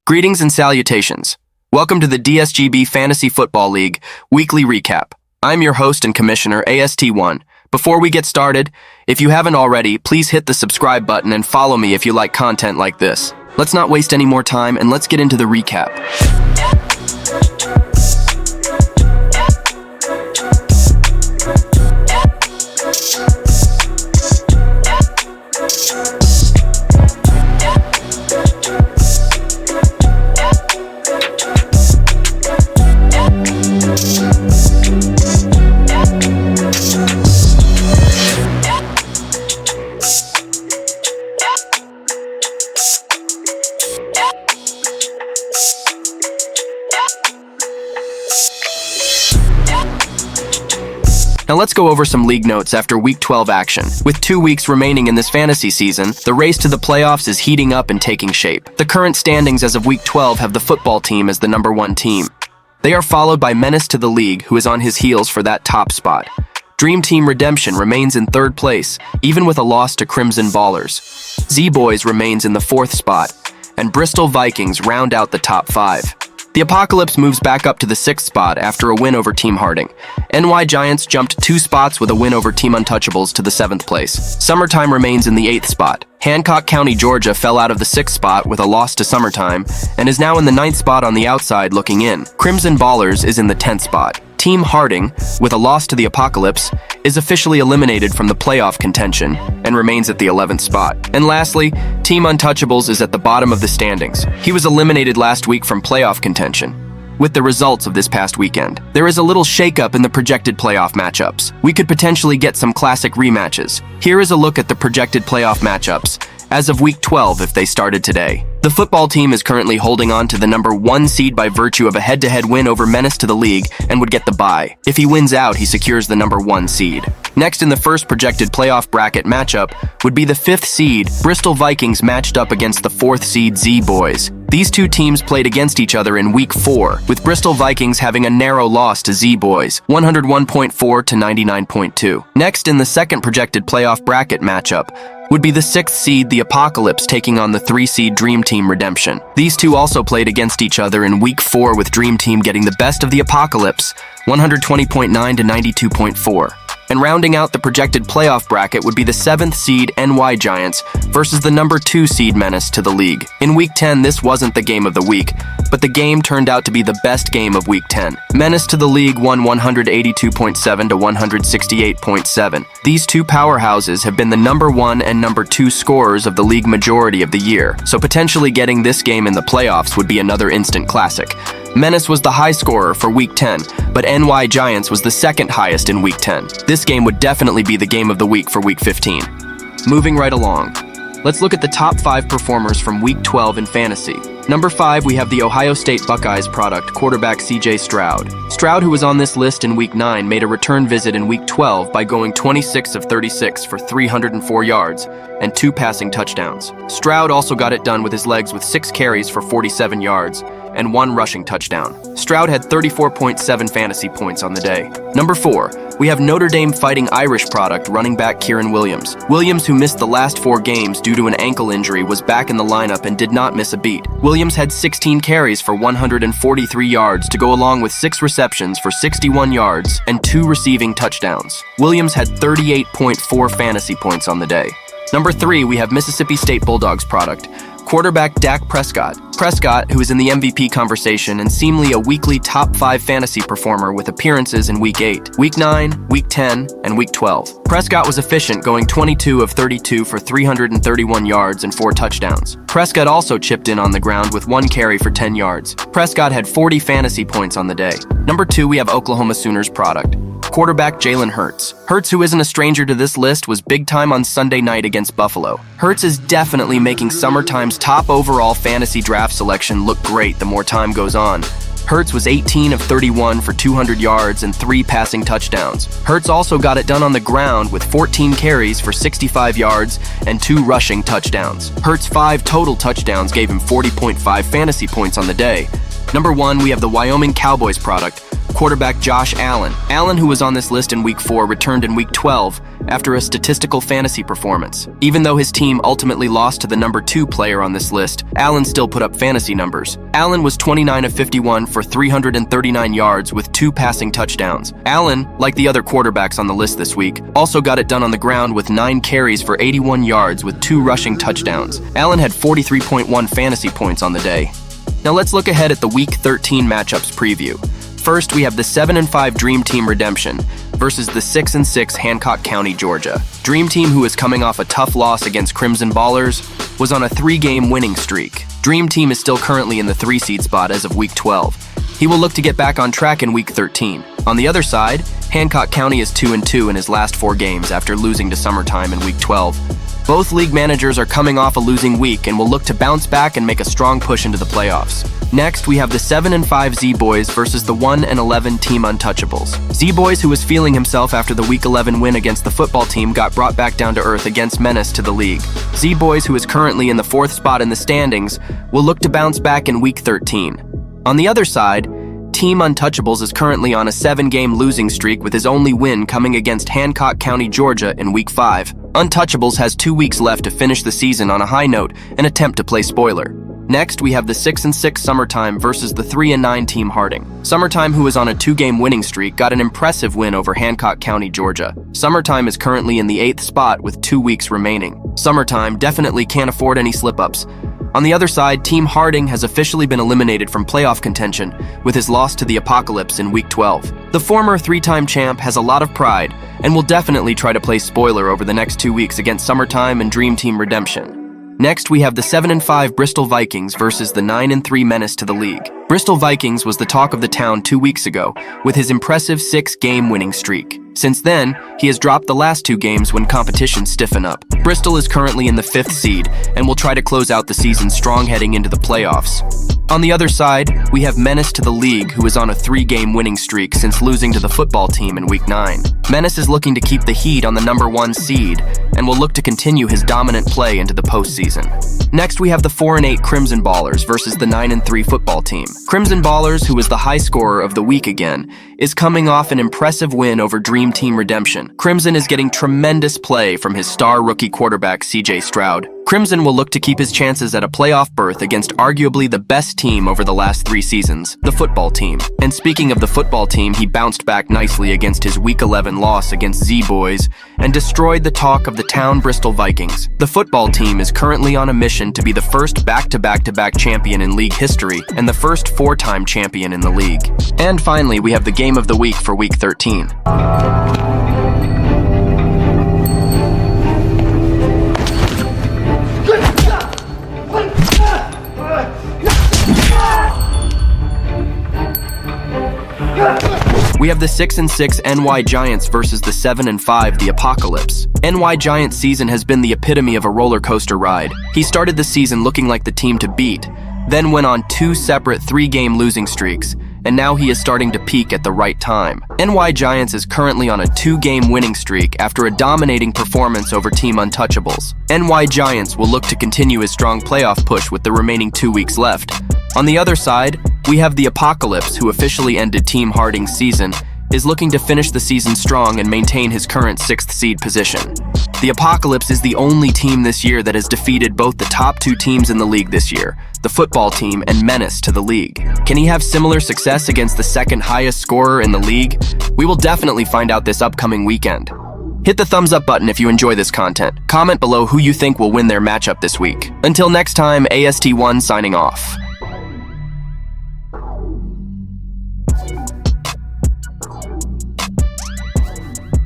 Greetings and salutations. Welcome to the Dsgb Fantasy Football League Weekly Recap. I'm your host and commissioner, AST1. Before we get started, if you haven't already, please hit the subscribe button and follow me if you like content like this. Let's not waste any more time and let's get into the recap. Now let's go over some league notes after Week 12 action. With 2 weeks remaining in this fantasy season, the race to the playoffs is heating up and taking shape. The current standings as of Week 12 have the football team as the number 1 team. They are followed by Menace to the League, who is on his heels for that top spot. Dream Team Redemption remains in 3rd place, even with a loss to Crimson Ballers. Z-Boys remains in the 4th spot, and Bristol Vikings round out the top 5. The Apocalypse moves back up to the 6th spot after a win over Team Harding. NY Giants jumped 2 spots with a win over Team Untouchables to the 7th place. Summertime remains in the 8th spot. Hancock County, Georgia fell out of the 6th spot with a loss to Summertime and is now in the 9th spot on the outside looking in. Crimson Ballers is in the 10th spot. Team Harding, with a loss to the Apocalypse, is officially eliminated from the playoff contention and remains at the 11th spot. And lastly, Team Untouchables is at the bottom of the standings. He was eliminated last week from playoff contention. With the results of this past weekend, there is a little shakeup in the projected playoff matchups. We could potentially get some classic rematches. Here is a look at the projected playoff matchups as of Week 12 if they started today. The football team is currently holding on to the number 1 seed by virtue of a head-to-head win over Menace to the League and would get the bye. If he wins out, he secures the number 1 seed. Next in the first projected playoff bracket matchup would be the 5th seed Bristol Vikings matched up against the 4th seed Z-Boys. These two teams played against each other in Week 4, with Bristol Vikings having a narrow loss to Z-Boys, 101.4 to 99.2. Next in the second projected playoff bracket matchup would be the 6th seed The Apocalypse taking on the 3 seed Dream Team Redemption. These two also played against each other in Week 4 with Dream Team getting the best of The Apocalypse, 120.9 to 92.4. And rounding out the projected playoff bracket would be the 7th seed NY Giants versus the number 2 seed Menace to the League. In Week 10, this wasn't the game of the week, but the game turned out to be the best game of Week 10. Menace to the League won 182.7 to 168.7. These two powerhouses have been the number 1 and number 2 scorers of the league majority of the year, so potentially getting this game in the playoffs would be another instant classic. Menace was the high scorer for Week 10, but NY Giants was the 2nd highest in Week 10. This game would definitely be the game of the week for Week 15. Moving right along, let's look at the top 5 performers from Week 12 in fantasy. Number 5, we have the Ohio State Buckeyes product, quarterback CJ Stroud. Stroud, who was on this list in Week 9, made a return visit in Week 12 by going 26 of 36 for 304 yards and 2 passing touchdowns. Stroud also got it done with his legs with 6 carries for 47 yards and 1 rushing touchdown. Stroud had 34.7 fantasy points on the day. Number 4, we have Notre Dame Fighting Irish product running back Kieran Williams. Williams, who missed the last 4 games due to an ankle injury, was back in the lineup and did not miss a beat. Williams had 16 carries for 143 yards to go along with 6 receptions for 61 yards and 2 receiving touchdowns. Williams had 38.4 fantasy points on the day. Number 3, we have Mississippi State Bulldogs product, quarterback Dak Prescott. Prescott, who is in the MVP conversation and seemingly a weekly top 5 fantasy performer with appearances in Week 8, Week 9, Week 10, and Week 12. Prescott was efficient, going 22 of 32 for 331 yards and 4 touchdowns. Prescott also chipped in on the ground with 1 carry for 10 yards. Prescott had 40 fantasy points on the day. Number 2, we have Oklahoma Sooners product, quarterback Jalen Hurts. Hurts, who isn't a stranger to this list, was big time on Sunday night against Buffalo. Hurts is definitely making Summertime's top overall fantasy draft selection look great the more time goes on. Hurts was 18 of 31 for 200 yards and 3 passing touchdowns. Hurts also got it done on the ground with 14 carries for 65 yards and 2 rushing touchdowns. Hurts' 5 total touchdowns gave him 40.5 fantasy points on the day. Number 1, we have the Wyoming Cowboys product, quarterback Josh Allen. Allen, who was on this list in Week 4, returned in Week 12 after a statistical fantasy performance. Even though his team ultimately lost to the number 2 player on this list, Allen still put up fantasy numbers. Allen was 29 of 51 for 339 yards with 2 passing touchdowns. Allen, like the other quarterbacks on the list this week, also got it done on the ground with 9 carries for 81 yards with 2 rushing touchdowns. Allen had 43.1 fantasy points on the day. Now let's look ahead at the Week 13 matchups preview. First, we have the 7-5 Dream Team Redemption versus the 6-6 Hancock County, Georgia. Dream Team, who is coming off a tough loss against Crimson Ballers, was on a 3-game winning streak. Dream Team is still currently in the 3 seed spot as of Week 12. He will look to get back on track in Week 13. On the other side, Hancock County is 2-2 in his last 4 games after losing to Summertime in Week 12. Both league managers are coming off a losing week and will look to bounce back and make a strong push into the playoffs. Next, we have the 7-5 Z-Boys versus the 1-11 Team Untouchables. Z-Boys, who was feeling himself after the Week 11 win against the football team, got brought back down to earth against menace to the league. Z-Boys, who is currently in the 4th spot in the standings, will look to bounce back in Week 13. On the other side, Team Untouchables is currently on a 7-game losing streak with his only win coming against Hancock County, Georgia in Week 5. Untouchables has 2 weeks left to finish the season on a high note and attempt to play spoiler. Next, we have the 6-6 Summertime versus the 3-9 Team Harding. Summertime, who is on a 2-game winning streak, got an impressive win over Hancock County, Georgia. Summertime is currently in the 8th spot with 2 weeks remaining. Summertime definitely can't afford any slip-ups. On the other side, Team Harding has officially been eliminated from playoff contention with his loss to the Apocalypse in Week 12. The former 3-time champ has a lot of pride and will definitely try to play spoiler over the next 2 weeks against Summertime and Dream Team Redemption. Next, we have the 7-5 Bristol Vikings versus the 9-3 menace to the league. Bristol Vikings was the talk of the town 2 weeks ago with his impressive 6-game winning streak. Since then, he has dropped the last 2 games when competition stiffen up. Bristol is currently in the 5th seed and will try to close out the season strong heading into the playoffs. On the other side, we have Menace to the League, who is on a 3-game winning streak since losing to the football team in Week 9. Menace is looking to keep the heat on the number 1 seed and will look to continue his dominant play into the postseason. Next, we have the 4-8 Crimson Ballers versus the 9-3 football team. Crimson Ballers, who is the high scorer of the week again, is coming off an impressive win over Dream Team Redemption. Crimson is getting tremendous play from his star rookie quarterback CJ Stroud. Crimson will look to keep his chances at a playoff berth against arguably the best team over the last 3 seasons, the football team. And speaking of the football team, he bounced back nicely against his Week 11 loss against Z-Boys and destroyed the talk of the town Bristol Vikings. The football team is currently on a mission to be the first back-to-back-to-back champion in league history and the first 4-time champion in the league. And finally, we have the game of the week for Week 13. We have the 6-6 NY Giants versus the 7-5 The Apocalypse. NY Giants' season has been the epitome of a roller coaster ride. He started the season looking like the team to beat, then went on 2 separate 3-game losing streaks, and now he is starting to peak at the right time. NY Giants is currently on a 2-game winning streak after a dominating performance over Team Untouchables. NY Giants will look to continue his strong playoff push with the remaining 2 weeks left. On the other side, we have the Apocalypse, who officially ended Team Harding's season, is looking to finish the season strong and maintain his current 6th seed position. The Apocalypse is the only team this year that has defeated both the top 2 teams in the league this year, the football team and Menace to the league. Can he have similar success against the 2nd highest scorer in the league? We will definitely find out this upcoming weekend. Hit the thumbs up button if you enjoy this content. Comment below who you think will win their matchup this week. Until next time, AST1 signing off.